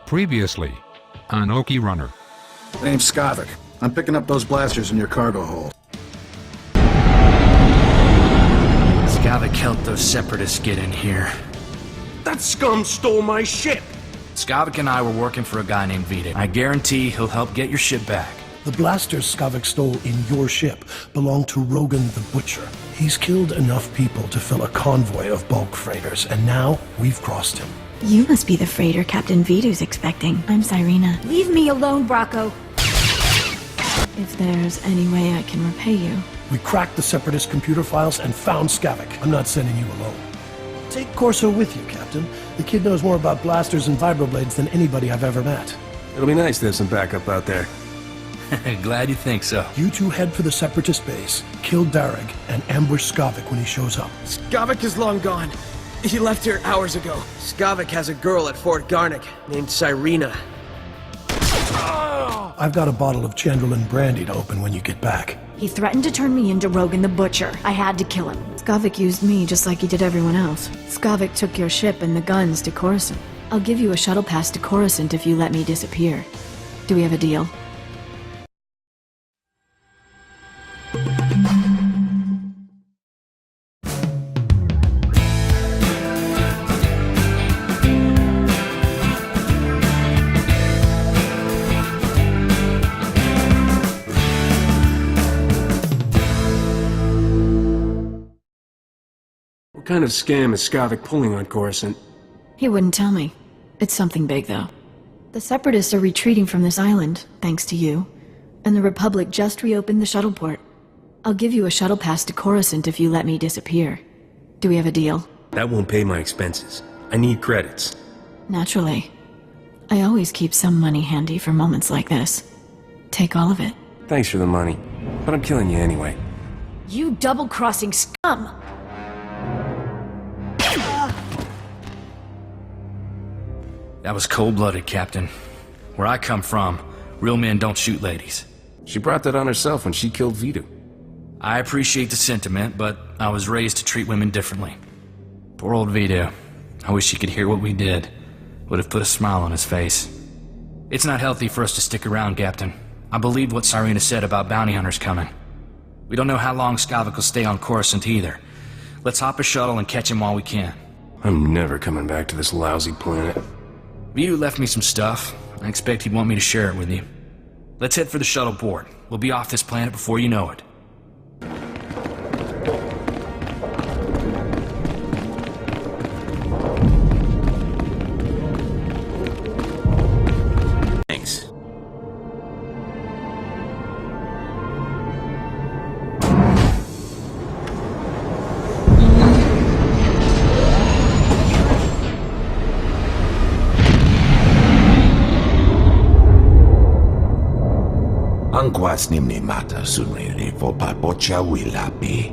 Previously on Okie Runner. Name's Skavic. I'm picking up those blasters in your cargo hold. Skavic helped those separatists get in here. That scum stole my ship! Skavic and I were working for a guy named Vita. I guarantee he'll help get your ship back. The blasters Skavic stole in your ship belong to Rogan the Butcher. He's killed enough people to fill a convoy of bulk freighters, and now we've crossed him. You must be the freighter Captain Vito's expecting. I'm Cyrena. Leave me alone, Bracco. If there's any way I can repay you. We cracked the separatist computer files and found Skavic. I'm not sending you alone. Take Corso with you, Captain. The kid knows more about blasters and vibroblades than anybody I've ever met. It'll be nice to have some backup out there. Glad you think so. You two head for the separatist base, kill Darrig, and ambush Skavic when he shows up. Skavic is long gone. He left here hours ago. Skavic has a girl at Fort Garnick named Cyrena. I've got a bottle of Chandrelin brandy to open when you get back. He threatened to turn me into Rogan the Butcher. I had to kill him. Skavic used me just like he did everyone else. Skavic took your ship and the guns to Coruscant. I'll give you a shuttle pass to Coruscant if you let me disappear. Do we have a deal? What kind of scam is Skavic pulling on Coruscant? He wouldn't tell me. It's something big, though. The Separatists are retreating from this island, thanks to you. And the Republic just reopened the shuttle port. I'll give you a shuttle pass to Coruscant if you let me disappear. Do we have a deal? That won't pay my expenses. I need credits. Naturally. I always keep some money handy for moments like this. Take all of it. Thanks for the money, but I'm killing you anyway. You double-crossing scum! That was cold-blooded, Captain. Where I come from, real men don't shoot ladies. She brought that on herself when she killed Vito. I appreciate the sentiment, but I was raised to treat women differently. Poor old Vito. I wish he could hear what we did. Would have put a smile on his face. It's not healthy for us to stick around, Captain. I believe what Cyrena said about bounty hunters coming. We don't know how long Skavic will stay on Coruscant either. Let's hop a shuttle and catch him while we can. I'm never coming back to this lousy planet. Vito left me some stuff. I expect he'd want me to share it with you. Let's head for the shuttle port. We'll be off this planet before you know it. Thanks. Angkwas nimni mata sunriri fo papocha wilapi.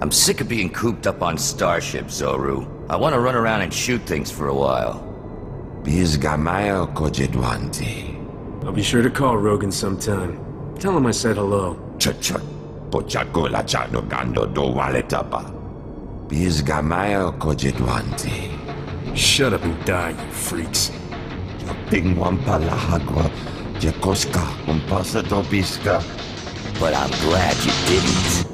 I'm sick of being cooped up on starships, Zoru. I want to run around and shoot things for a while. Bizgamayo kojedwanti. I'll be sure to call Rogan sometime. Tell him I said hello. Chachak. Pochakola chano gando do waletapa. Bizgamayo kojedwanti. Shut up and die, you freaks. Tingwan palahagwa. Jakoska umpasa dobiska. But I'm glad you didn't.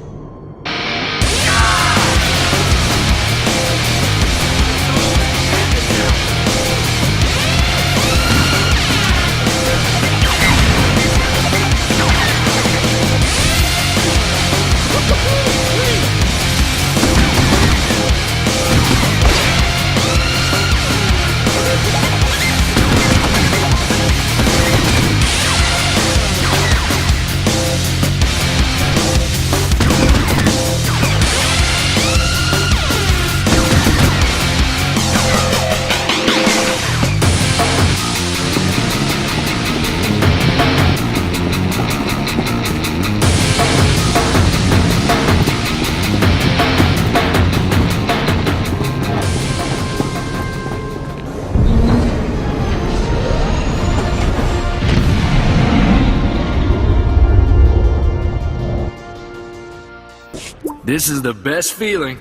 This is the best feeling.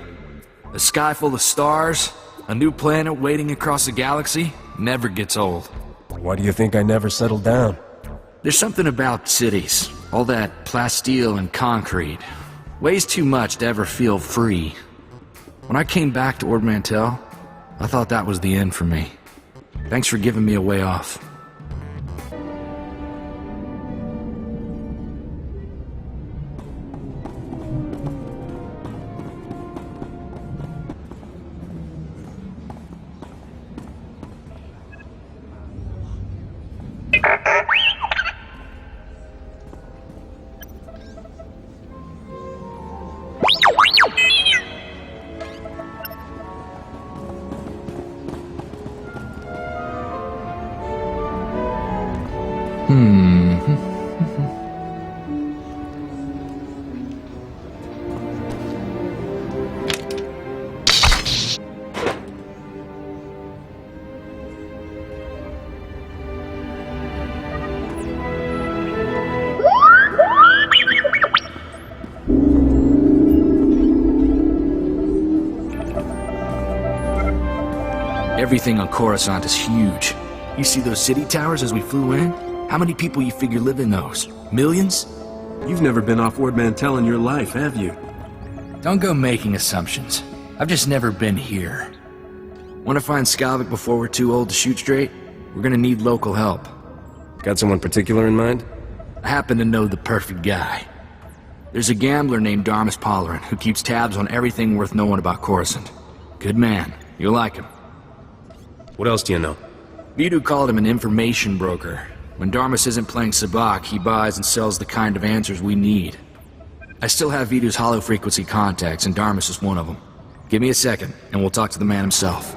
A sky full of stars, A new planet waiting across the galaxy never gets old. Why do you think I never settled down? There's something about cities. All that plasteel and concrete. Weighs too much to ever feel free. When I came back to Ord Mantell, I thought that was the end for me. Thanks for giving me a way off. Everything on Coruscant is huge. You see those city towers as we flew in? How many people you figure live in those? Millions? You've never been off Ord Mantell in your life, have you? Don't go making assumptions. I've just never been here. Want to find Skavic before we're too old to shoot straight? We're gonna need local help. Got someone particular in mind? I happen to know the perfect guy. There's a gambler named Darmus Palarin who keeps tabs on everything worth knowing about Coruscant. Good man. You'll like him. What else do you know? Vidu called him an information broker. When Darmus isn't playing Sabak, he buys and sells the kind of answers we need. I still have Vidu's hollow-frequency contacts, and Darmus is one of them. Give me a second, and we'll talk to the man himself.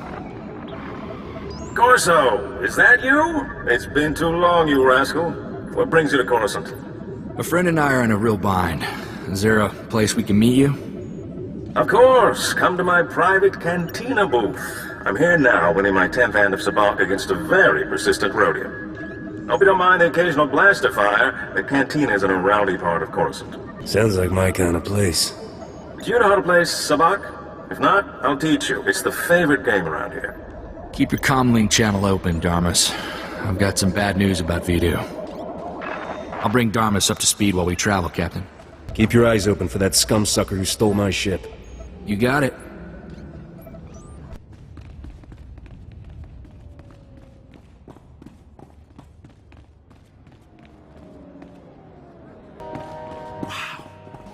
Corso, is that you? It's been too long, you rascal. What brings you to Coruscant? A friend and I are in a real bind. Is there a place we can meet you? Of course. Come to my private cantina booth. I'm here now, winning my 10th hand of Sabak against a very persistent Rhodium. Hope you don't mind the occasional blaster fire. The cantina is in a rowdy part of Coruscant. Sounds like my kind of place. Do you know how to play Sabak? If not, I'll teach you. It's the favorite game around here. Keep your comlink channel open, Darmus. I've got some bad news about Vidu. I'll bring Darmus up to speed while we travel, Captain. Keep your eyes open for that scum sucker who stole my ship. You got it. Wow.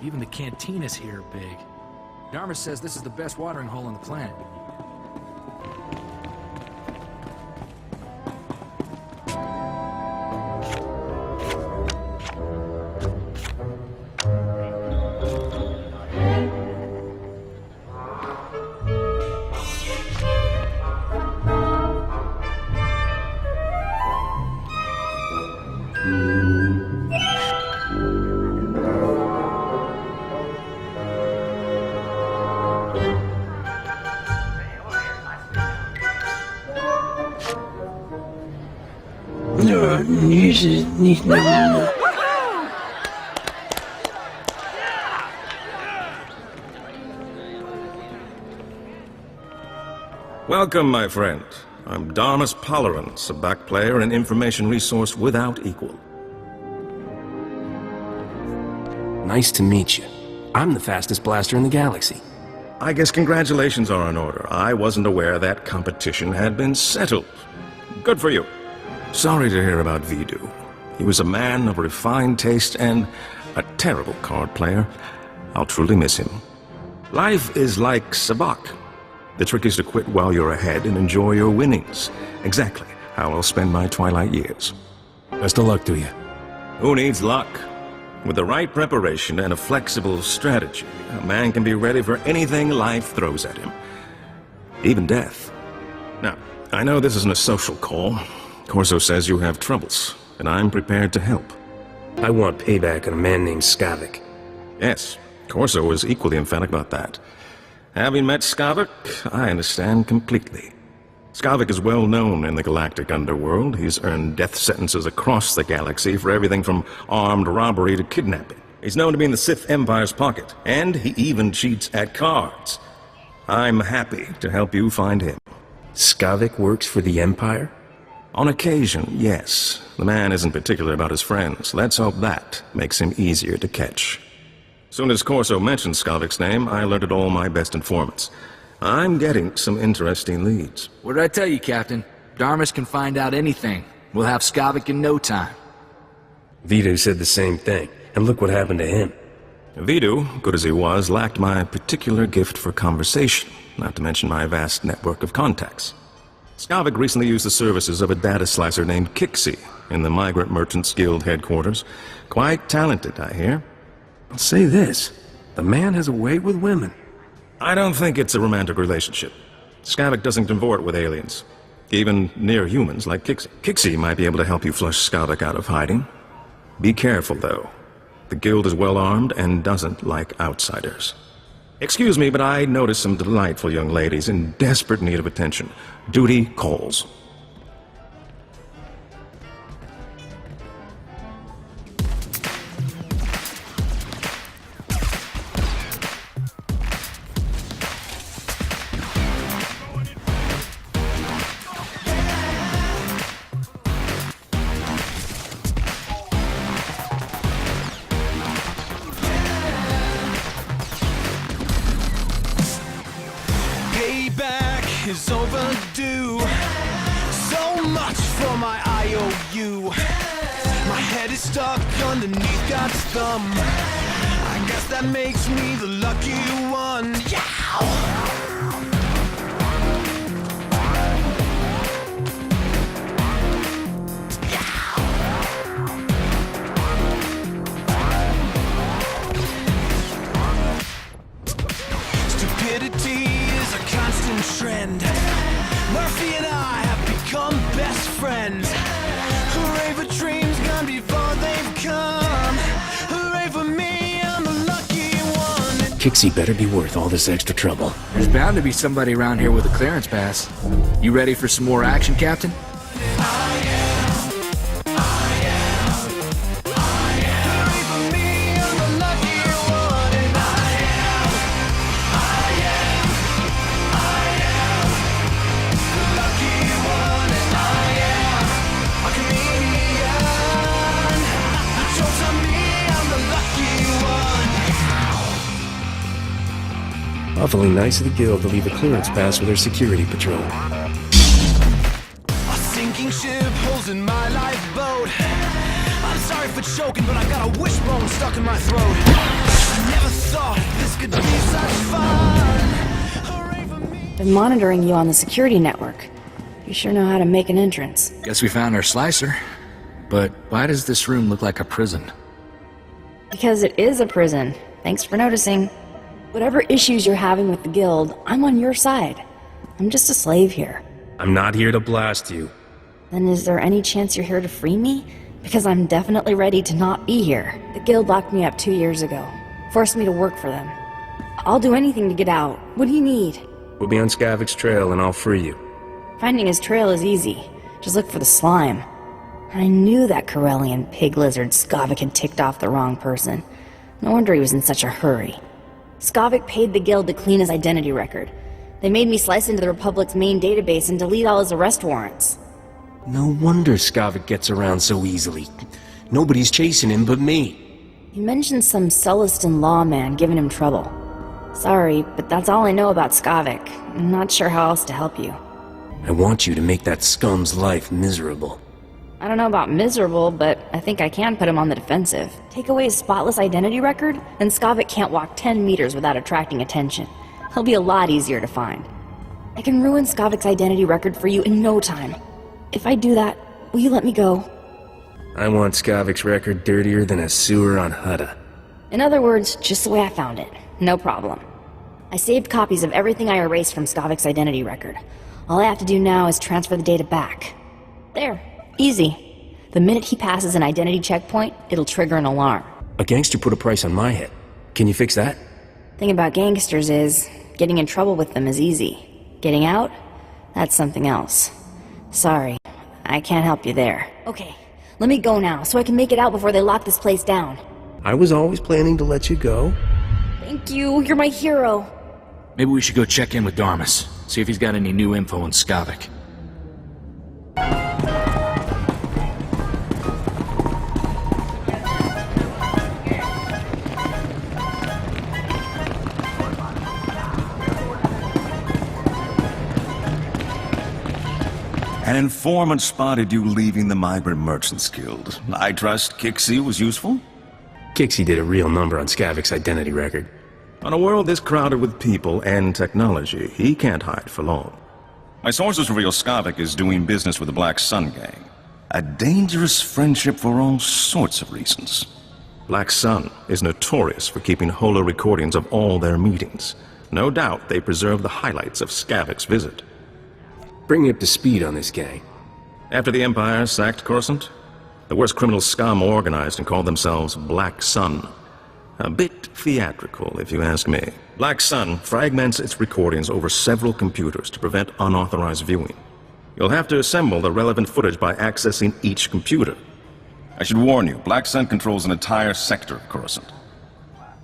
Even the cantina's here are big. Darmus says this is the best watering hole on the planet. Welcome, my friend. I'm Darmus Palarin, Sabak player and information resource without equal. Nice to meet you. I'm the fastest blaster in the galaxy. I guess congratulations are in order. I wasn't aware that competition had been settled. Good for you. Sorry to hear about Vidu. He was a man of refined taste and a terrible card player. I'll truly miss him. Life is like Sabak. The trick is to quit while you're ahead and enjoy your winnings. Exactly how I'll spend my twilight years. Best of luck to you. Who needs luck? With the right preparation and a flexible strategy, a man can be ready for anything life throws at him. Even death. Now, I know this isn't a social call. Corso says you have troubles, and I'm prepared to help. I want payback on a man named Skavic. Yes, Corso is equally emphatic about that. Having met Skavic, I understand completely. Skavic is well known in the galactic underworld. He's earned death sentences across the galaxy for everything from armed robbery to kidnapping. He's known to be in the Sith Empire's pocket, and he even cheats at cards. I'm happy to help you find him. Skavic works for the Empire? On occasion, yes. The man isn't particular about his friends. Let's hope that makes him easier to catch. Soon as Corso mentioned Skavic's name, I alerted all my best informants. I'm getting some interesting leads. What did I tell you, Captain? Darmus can find out anything. We'll have Skavic in no time. Vidu said the same thing, and look what happened to him. Vidu, good as he was, lacked my particular gift for conversation, not to mention my vast network of contacts. Skavic recently used the services of a data slicer named Kixie in the Migrant Merchants Guild headquarters. Quite talented, I hear. I'll say this, the man has a way with women. I don't think it's a romantic relationship. Skavic doesn't cavort with aliens, even near humans like Kixie. Kixie might be able to help you flush Skavic out of hiding. Be careful, though. The guild is well armed and doesn't like outsiders. Excuse me, but I noticed some delightful young ladies in desperate need of attention. Duty calls. Is overdue. So much for my IOU. My head is stuck underneath God's thumb. I guess that makes me the lucky one. Stupidity is a constant trend. Murphy and I have become best friends. Hooray for dreams gone before they've come. Hooray for me, I'm the lucky one. Kixie better be worth all this extra trouble. There's bound to be somebody around here with a clearance pass. You ready for some more action, Captain? Awfully nice of the guild to leave a clearance pass with their security patrol. A sinking ship holes in my lifeboat. I'm sorry for choking, but I got a wishbone stuck in my throat. I never thought this could be such fun. Hooray for me. Been monitoring you on the security network. You sure know how to make an entrance. Guess we found our slicer. But why does this room look like a prison? Because it is a prison. Thanks for noticing. Whatever issues you're having with the guild, I'm on your side. I'm just a slave here. I'm not here to blast you. Then is there any chance you're here to free me? Because I'm definitely ready to not be here. The guild locked me up 2 years ago. Forced me to work for them. I'll do anything to get out. What do you need? We'll be on Skavic's trail and I'll free you. Finding his trail is easy. Just look for the slime. I knew that Corellian pig lizard Skavic had ticked off the wrong person. No wonder he was in such a hurry. Skavic paid the guild to clean his identity record. They made me slice into the Republic's main database and delete all his arrest warrants. No wonder Skavic gets around so easily. Nobody's chasing him but me. You mentioned some Celestin lawman giving him trouble. Sorry, but that's all I know about Skavic. I'm not sure how else to help you. I want you to make that scum's life miserable. I don't know about miserable, but I think I can put him on the defensive. Take away his spotless identity record, then Skavic can't walk 10 meters without attracting attention. He'll be a lot easier to find. I can ruin Skavic's identity record for you in no time. If I do that, will you let me go? I want Skavic's record dirtier than a sewer on Hutta. In other words, just the way I found it. No problem. I saved copies of everything I erased from Skavic's identity record. All I have to do now is transfer the data back. There. Easy. The minute he passes an identity checkpoint, it'll trigger an alarm. A gangster put a price on my head. Can you fix that? Thing about gangsters is, getting in trouble with them is easy. Getting out? That's something else. Sorry, I can't help you there. Okay, let me go now, so I can make it out before they lock this place down. I was always planning to let you go. Thank you, you're my hero. Maybe we should go check in with Darmus, see if he's got any new info on Skavic. An informant spotted you leaving the Migrant Merchants Guild. I trust Kixie was useful? Kixie did a real number on Skavic's identity record. On a world this crowded with people and technology, he can't hide for long. My sources reveal Skavic is doing business with the Black Sun Gang. A dangerous friendship for all sorts of reasons. Black Sun is notorious for keeping holo recordings of all their meetings. No doubt they preserve the highlights of Skavic's visit. Bring me up to speed on this gang. After the Empire sacked Coruscant, the worst criminal scum organized and called themselves Black Sun. A bit theatrical, if you ask me. Black Sun fragments its recordings over several computers to prevent unauthorized viewing. You'll have to assemble the relevant footage by accessing each computer. I should warn you, Black Sun controls an entire sector of Coruscant.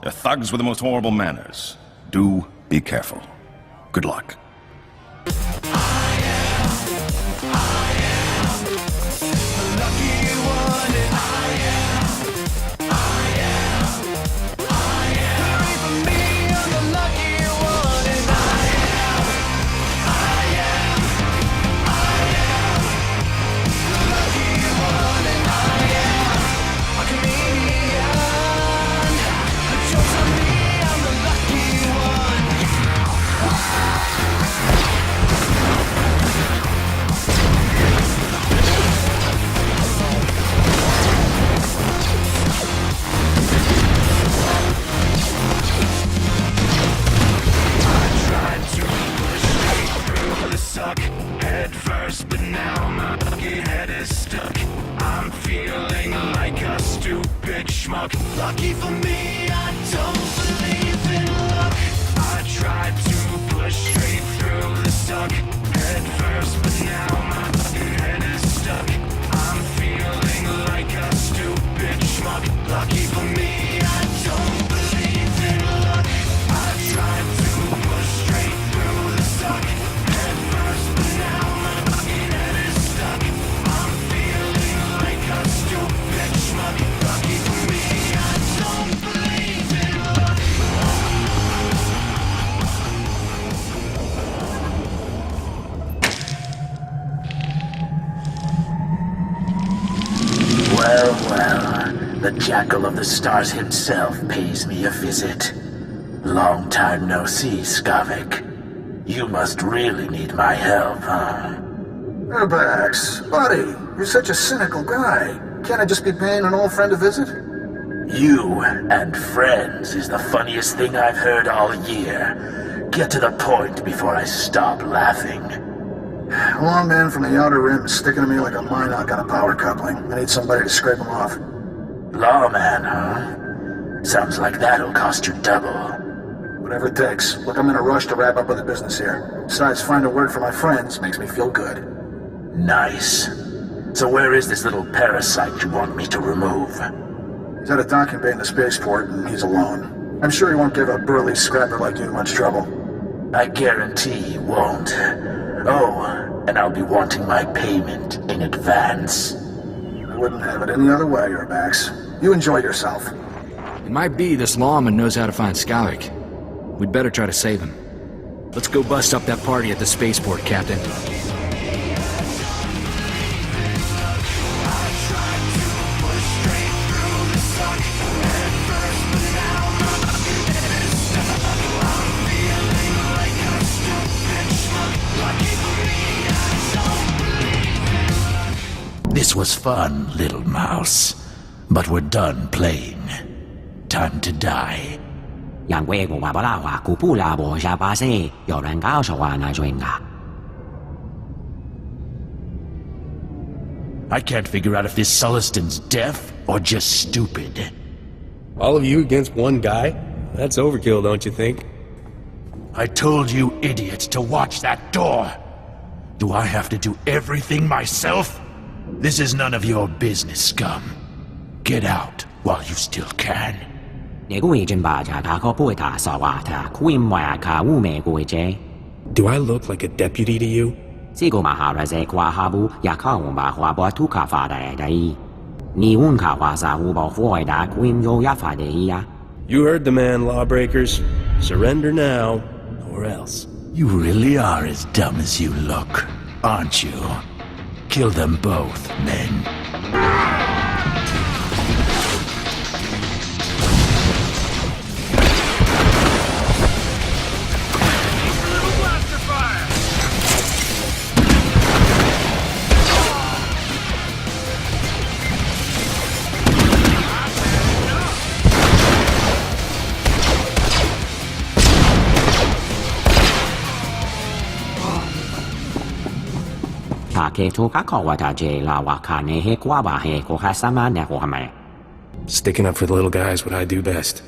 They're thugs with the most horrible manners. Do be careful. Good luck. Lucky for me, I don't believe in luck. I tried to push straight through the suck head first, but now my head is stuck. I'm feeling like a stupid schmuck. Lucky for me, I don't believe in luck. I tried to push straight through the suck head first, but now my head is stuck. I'm feeling like a stupid schmuck. Lucky for me, I don't believe in luck. Well, the Jackal of the Stars himself pays me a visit. Long time no see, Skavic. You must really need my help, huh? Urbex, buddy, you're such a cynical guy. Can't I just be paying an old friend a visit? You and friends is the funniest thing I've heard all year. Get to the point before I stop laughing. A long man from the Outer Rim is sticking to me like a Minoc on a power coupling. I need somebody to scrape him off. Lawman, huh? Sounds like that'll cost you double. Whatever it takes. Look, I'm in a rush to wrap up with the business here. Besides, finding word for my friends makes me feel good. Nice. So where is this little parasite you want me to remove? He's at a docking bay in the spaceport, and he's alone. I'm sure he won't give a burly scrapper like you much trouble. I guarantee he won't. Oh, and I'll be wanting my payment in advance. I wouldn't have it any other way, Urbex. You enjoy yourself. It might be this lawman knows how to find Skavic. We'd better try to save him. Let's go bust up that party at the spaceport, Captain. This was fun, little mouse. But we're done playing. Time to die. 让贵国瓦布拉瓦古布拉博下巴塞，有人告诉我那准啊。 I can't figure out if this Sullistan's deaf or just stupid. All of you against one guy? That's overkill, don't you think? I told you, idiot, to watch that door. Do I have to do everything myself? This is none of your business, scum. Get out while you still can. Do I look like a deputy to you? You heard the man, lawbreakers. Surrender now, or else. You really are as dumb as you look, aren't you? Kill them both, men. Sticking up for the little guy is what I do best.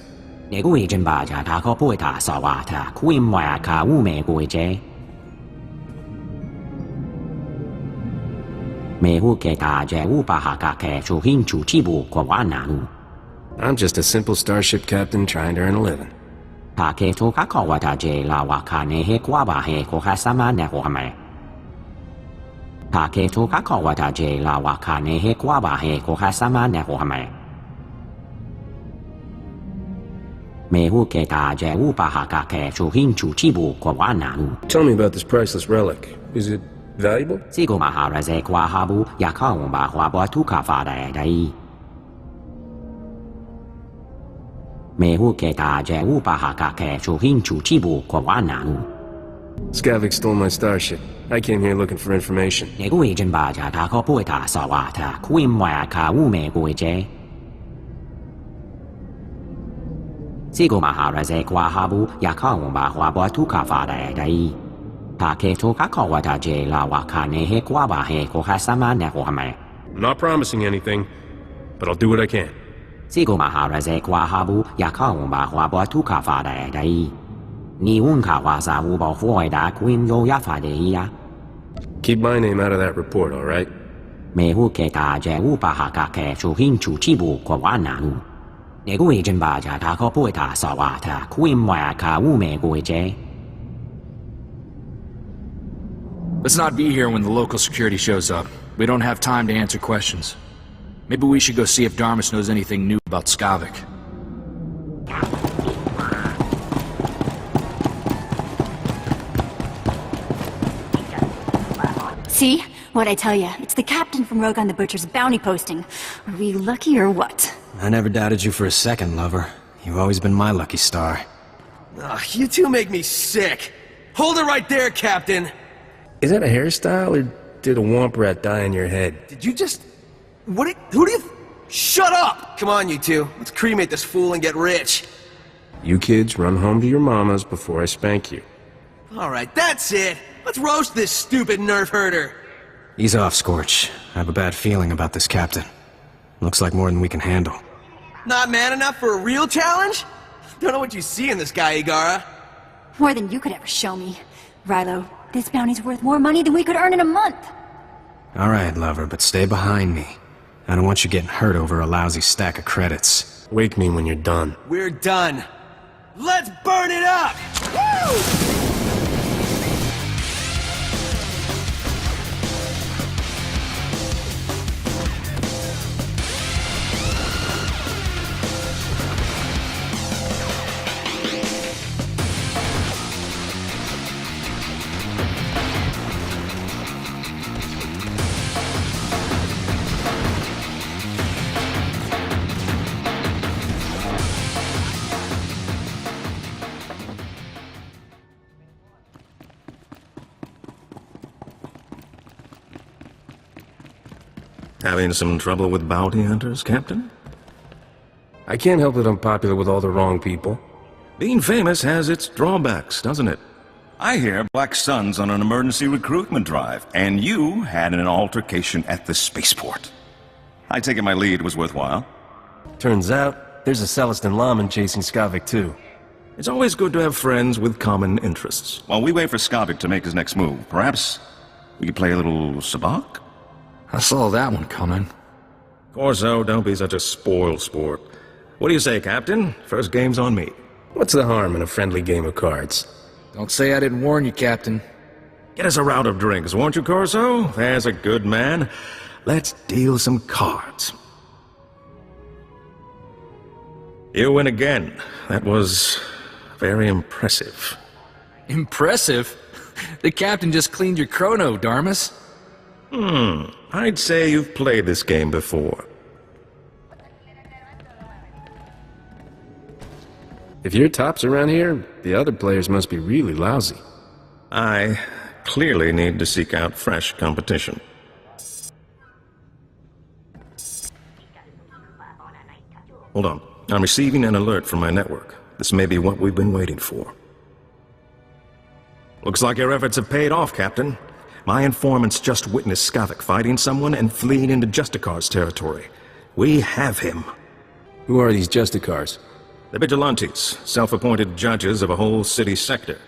I'm just a simple starship captain trying to earn a living. Tell me about this priceless relic. Is it valuable? Skavic stole my starship. I came here looking for information. I'm not promising anything, but I'll do what I can. Keep my name out of that report, all right? Let's not be here when the local security shows up. We don't have time to answer questions. Maybe we should go see if Darmus knows anything new about Skavic. See? What'd I tell you? It's the captain from Rogan the Butcher's bounty posting. Are we lucky or what? I never doubted you for a second, lover. You've always been my lucky star. Ugh, you two make me sick. Hold it right there, Captain. Is that a hairstyle, or did a womp rat die in your head? Did you just... Who do you... Shut up! Come on, you two. Let's cremate this fool and get rich. You kids run home to your mamas before I spank you. Alright, that's it. Let's roast this stupid nerf herder. Ease off, Scorch. I have a bad feeling about this captain. Looks like more than we can handle. Not man enough for a real challenge? Don't know what you see in this guy, Igara. More than you could ever show me. Rilo, this bounty's worth more money than we could earn in a month. Alright, lover, but stay behind me. I don't want you getting hurt over a lousy stack of credits. Wake me when you're done. We're done. Let's burn it up! Woo! Having some trouble with bounty hunters, Captain? I can't help that I'm popular with all the wrong people. Being famous has its drawbacks, doesn't it? I hear Black Sun's on an emergency recruitment drive, and you had an altercation at the spaceport. I take it my lead was worthwhile. Turns out, there's a Celestin lawman chasing Skavic too. It's always good to have friends with common interests. While we wait for Skavic to make his next move, perhaps we could play a little sabacc? I saw that one coming. Corso, don't be such a spoil sport. What do you say, Captain? First game's on me. What's the harm in a friendly game of cards? Don't say I didn't warn you, Captain. Get us a round of drinks, won't you, Corso? There's a good man. Let's deal some cards. You win again. That was very impressive. Impressive? The Captain just cleaned your chrono, Darmus. I'd say you've played this game before. If you're tops around here, the other players must be really lousy. I clearly need to seek out fresh competition. Hold on. I'm receiving an alert from my network. This may be what we've been waiting for. Looks like your efforts have paid off, Captain. My informants just witnessed Skavic fighting someone and fleeing into Justicar's territory. We have him. Who are these Justicars? The vigilantes, self-appointed judges of a whole city sector.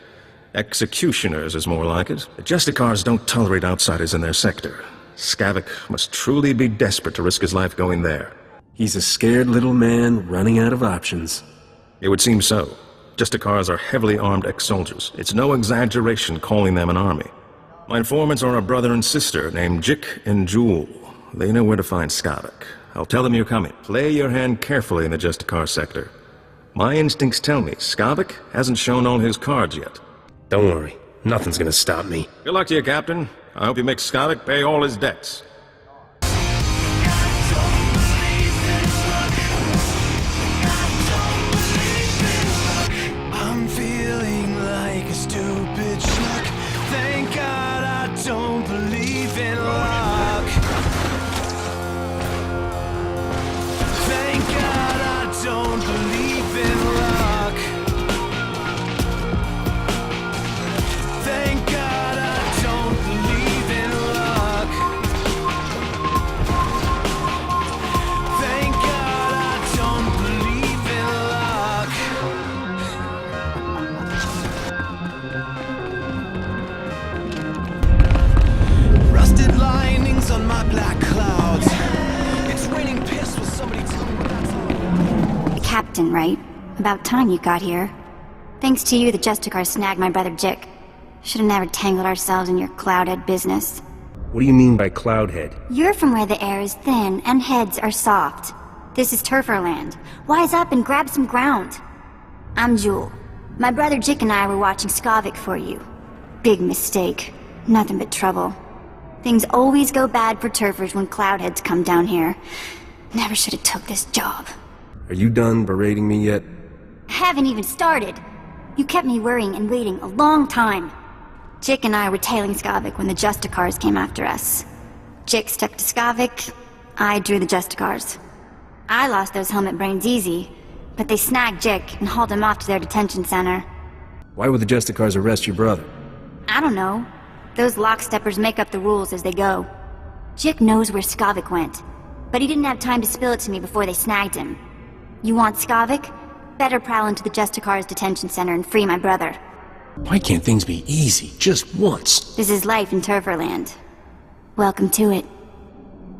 Executioners is more like it. The Justicars don't tolerate outsiders in their sector. Skavic must truly be desperate to risk his life going there. He's a scared little man running out of options. It would seem so. Justicars are heavily armed ex-soldiers. It's no exaggeration calling them an army. My informants are a brother and sister named Jik and Jewel. They know where to find Skavic. I'll tell them you're coming. Play your hand carefully in the Justicar sector. My instincts tell me Skavic hasn't shown all his cards yet. Don't worry. Nothing's gonna stop me. Good luck to you, Captain. I hope you make Skavic pay all his debts. I'm feeling like a stupid schmuck. Thank God I don't believe in luck. Thank God I don't believe in luck. Thank God I don't believe in luck. Thank God I don't believe in luck. Rusted linings on my black clouds. It's raining piss. Will somebody tell me what that's all about? Captain, right? About time you got here. Thanks to you, the Justicar snagged my brother Jik. Should have never tangled ourselves in your cloudhead business. What do you mean by Cloudhead? You're from where the air is thin and heads are soft. This is Turferland. Wise up and grab some ground. I'm Jewel. My brother Jik and I were watching Skavic for you. Big mistake. Nothing but trouble. Things always go bad for turfers when cloudheads come down here. Never should have took this job. Are you done berating me yet? Haven't even started. You kept me worrying and waiting a long time. Jik and I were tailing Skavic when the Justicars came after us. Jik stuck to Skavic, I drew the Justicars. I lost those helmet brains easy, but they snagged Jik and hauled him off to their detention center. Why would the Justicars arrest your brother? I don't know. Those locksteppers make up the rules as they go. Jik knows where Skavic went, but he didn't have time to spill it to me before they snagged him. You want Skavic? Better prowl into the Justicar's detention center and free my brother. Why can't things be easy, just once? This is life in Turferland. Welcome to it.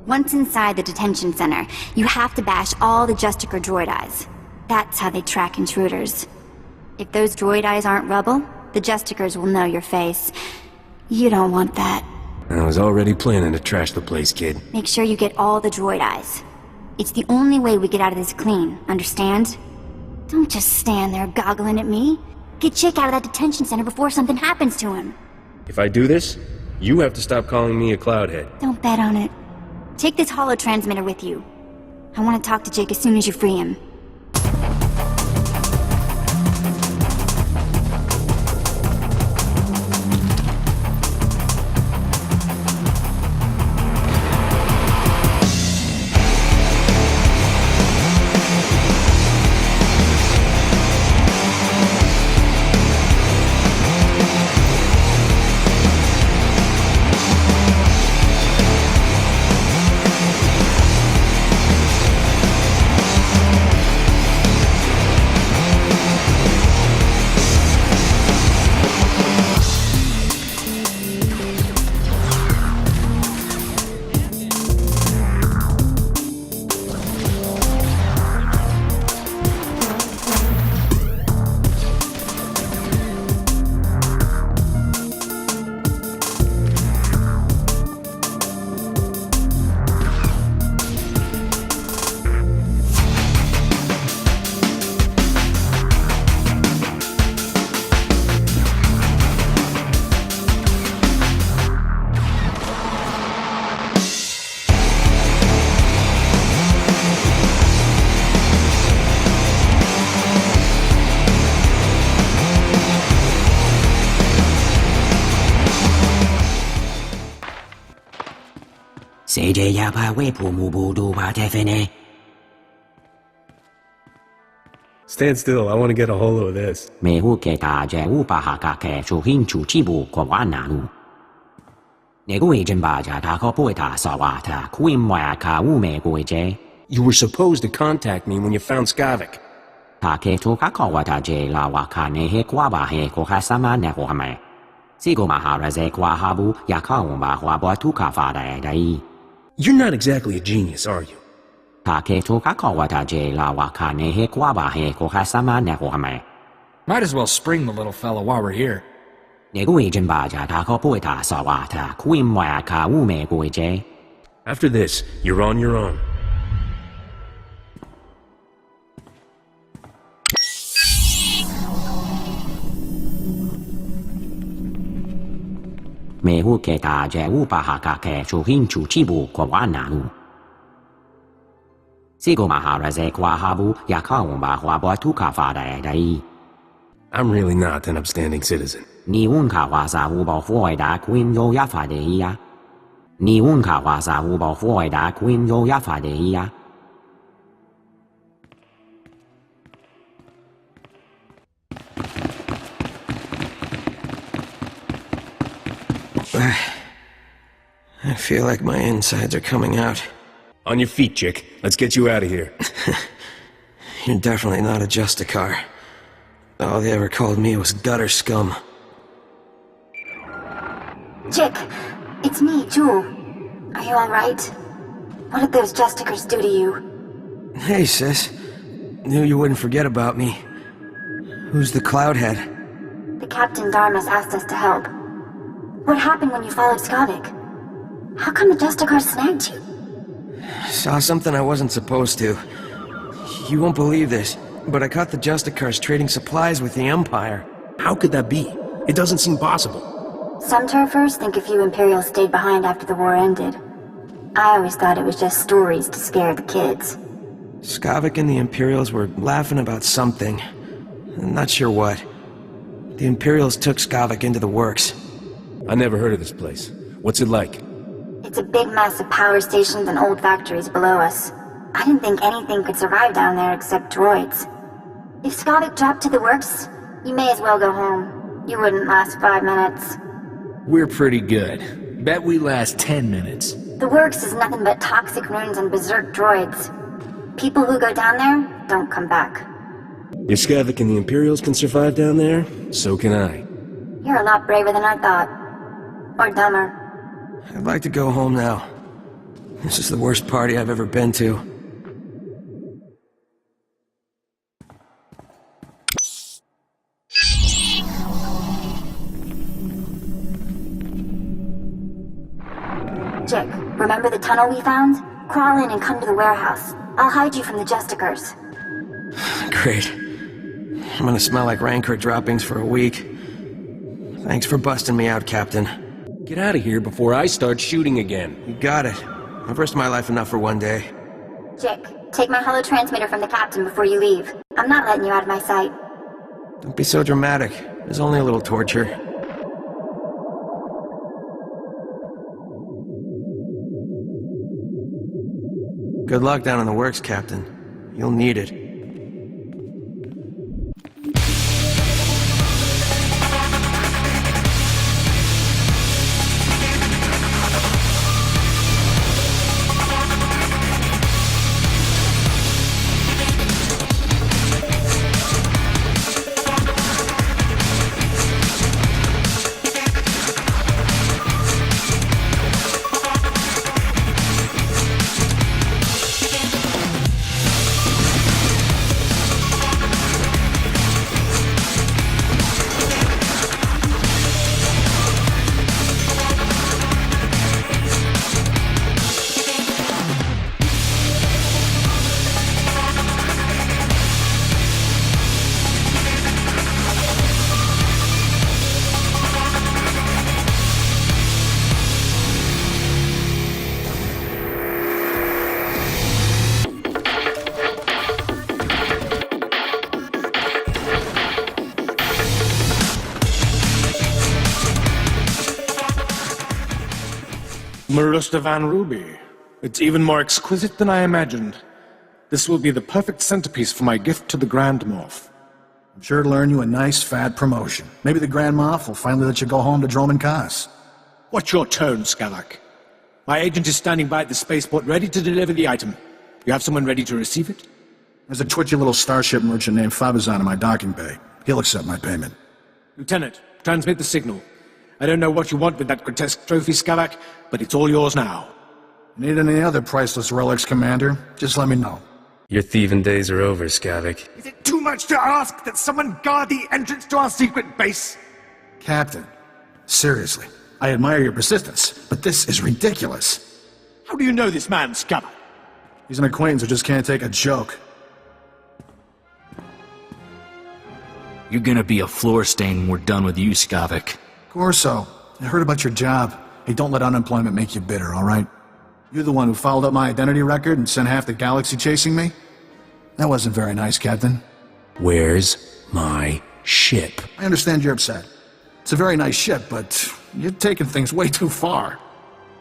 Once inside the detention center, you have to bash all the Justicar droid eyes. That's how they track intruders. If those droid eyes aren't rubble, the Justicars will know your face. You don't want that. I was already planning to trash the place, kid. Make sure you get all the droid eyes. It's the only way we get out of this clean, understand? Don't just stand there goggling at me. Get Jik out of that detention center before something happens to him. If I do this, you have to stop calling me a Cloudhead. Don't bet on it. Take this holo transmitter with you. I want to talk to Jik as soon as you free him. Seje pa we pumubudu pa tefene. Stand still, I want to get a hold of this. Me huke ta je upa haka ke chuhin chuchibu kwa wananu. Nego agent baja ta ko poeta sawata kuimwa ka ume goje. You were supposed to contact me when you found Skavic. Ta ke to ka kawata je la waka ne he kwa ba he ko hasama ne ho me. Sigo maharaze kwa habu yakaumba hwa bo tu ka fa dai. You're not exactly a genius, are you? Might as well spring the little fella while we're here. After this, you're on your own. I'm really not an upstanding citizen. I feel like my insides are coming out. On your feet, chick. Let's get you out of here. You're definitely not a Justicar. All they ever called me was gutter scum. Chick, it's me, Jewel. Are you alright? What did those Justicars do to you? Hey, sis. Knew you wouldn't forget about me. Who's the Cloudhead? The Captain Dharmas asked us to help. What happened when you followed Skavic? How come the Justicars snagged you? Saw something I wasn't supposed to. You won't believe this, but I caught the Justicars trading supplies with the Empire. How could that be? It doesn't seem possible. Some turfers think a few Imperials stayed behind after the war ended. I always thought it was just stories to scare the kids. Skavic and the Imperials were laughing about something. I'm not sure what. The Imperials took Skavic into the works. I never heard of this place. What's it like? It's a big mess of power stations and old factories below us. I didn't think anything could survive down there except droids. If Skavic dropped to the works, you may as well go home. You wouldn't last 5 minutes. We're pretty good. Bet we last 10 minutes. The works is nothing but toxic ruins and berserk droids. People who go down there don't come back. If Skavic and the Imperials can survive down there, so can I. You're a lot braver than I thought. Or dumber. I'd like to go home now. This is the worst party I've ever been to. Jick, remember the tunnel we found? Crawl in and come to the warehouse. I'll hide you from the Justicars. Great. I'm gonna smell like Rancor droppings for a week. Thanks for busting me out, Captain. Get out of here before I start shooting again. You got it. I've risked my life enough for one day. Jick, take my holo transmitter from the Captain before you leave. I'm not letting you out of my sight. Don't be so dramatic. There's only a little torture. Good luck down in the works, Captain. You'll need it. Marusta Van Ruby. It's even more exquisite than I imagined. This will be the perfect centerpiece for my gift to the Grand Moff. I'm sure it'll earn you a nice, fat promotion. Maybe the Grand Moff will finally let you go home to Droman Kaas. Watch your tone, Skavic. My agent is standing by at the spaceport ready to deliver the item. You have someone ready to receive it? There's a twitchy little starship merchant named Fabizon in my docking bay. He'll accept my payment. Lieutenant, transmit the signal. I don't know what you want with that grotesque trophy, Skavic, but it's all yours now. Need any other priceless relics, Commander? Just let me know. Your thieving days are over, Skavic. Is it too much to ask that someone guard the entrance to our secret base? Captain, seriously, I admire your persistence, but this is ridiculous. How do you know this man, Skavic? He's an acquaintance who just can't take a joke. You're gonna be a floor stain when we're done with you, Skavic. Corso, I heard about your job. Hey, don't let unemployment make you bitter, all right? You're the one who fouled up my identity record and sent half the galaxy chasing me? That wasn't very nice, Captain. Where's my ship? I understand you're upset. It's a very nice ship, but you're taking things way too far.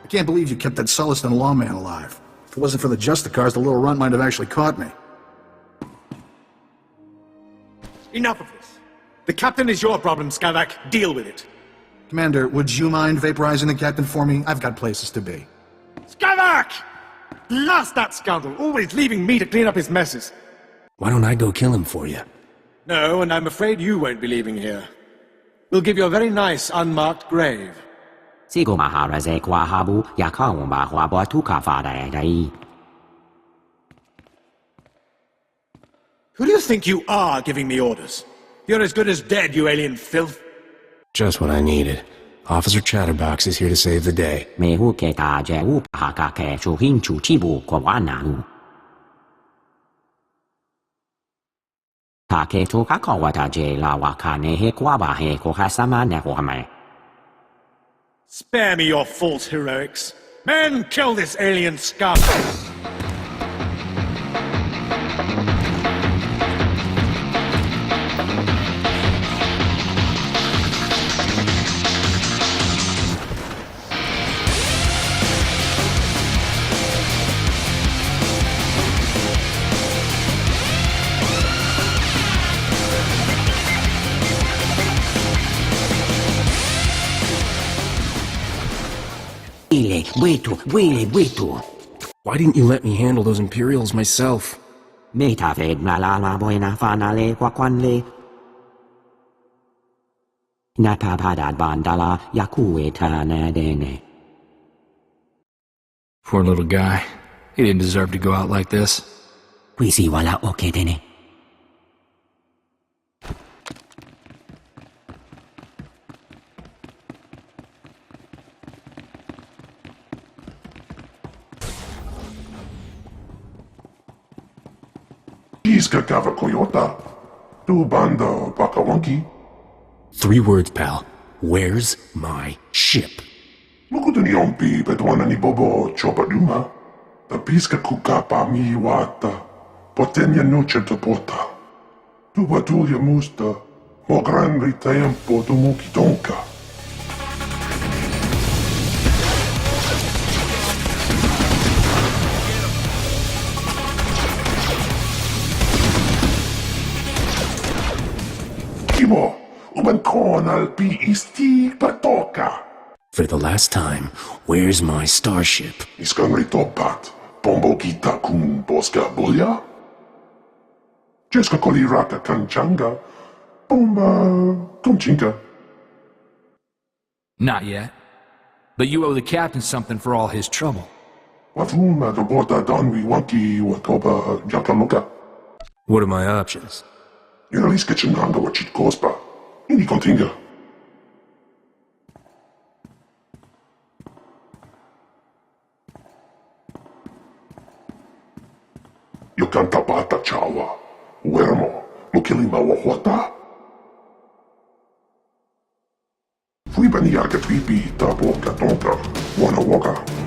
I can't believe you kept that Celestin lawman alive. If it wasn't for the Justicars, the little runt might have actually caught me. Enough of this. The captain is your problem, Skavic. Deal with it. Commander, would you mind vaporizing the captain for me? I've got places to be. Skavic! Blast that scoundrel, always leaving me to clean up his messes. Why don't I go kill him for you? No, and I'm afraid you won't be leaving here. We'll give you a very nice, unmarked grave. Sigo maharaze kwa habu yakaumba hwabwa tukafadai. Who do you think you are giving me orders? You're as good as dead, you alien filth. Just what I needed. Officer Chatterbox is here to save the day. Mehu keta je upahaka ke chuhinchu chibu kwa wananu. Take to kakawata je la wakane he kwaba he kohasama nehohame. Spare me your false heroics. Men, kill this alien scum! Why didn't you let me handle those Imperials myself? Metafed malala boina fanale kwakwanle. Napapadad bandala yakue tanadene. Poor little guy. He didn't deserve to go out like this. Quisi wala okedene. Iska kava koyota. Tu banda bakawonki. 3 words, pal. Where's my ship? Lukutuni ompi bedwana ni bobo chopaduma. Ta piska kukapa mi wata. Potenya noche te pota. Tu batulia musta. Mo grande tempo tu muki tonka. For the last time, where's my starship? Iskan ritopat, pombo kita kun boska bulya? Jeska koliraka kanchanga, bomba kunchinka. Not yet. But you owe the captain something for all his trouble. Wafuma the bota donwi wanki wakoba jakaluka. What are my options? You're at least kitchenanga what chit cospa. Ini continga. Yo canta pata chawa. Uermo. Mukilima wahota. Fui baniaga tripi ta boca tonka. Wana waka.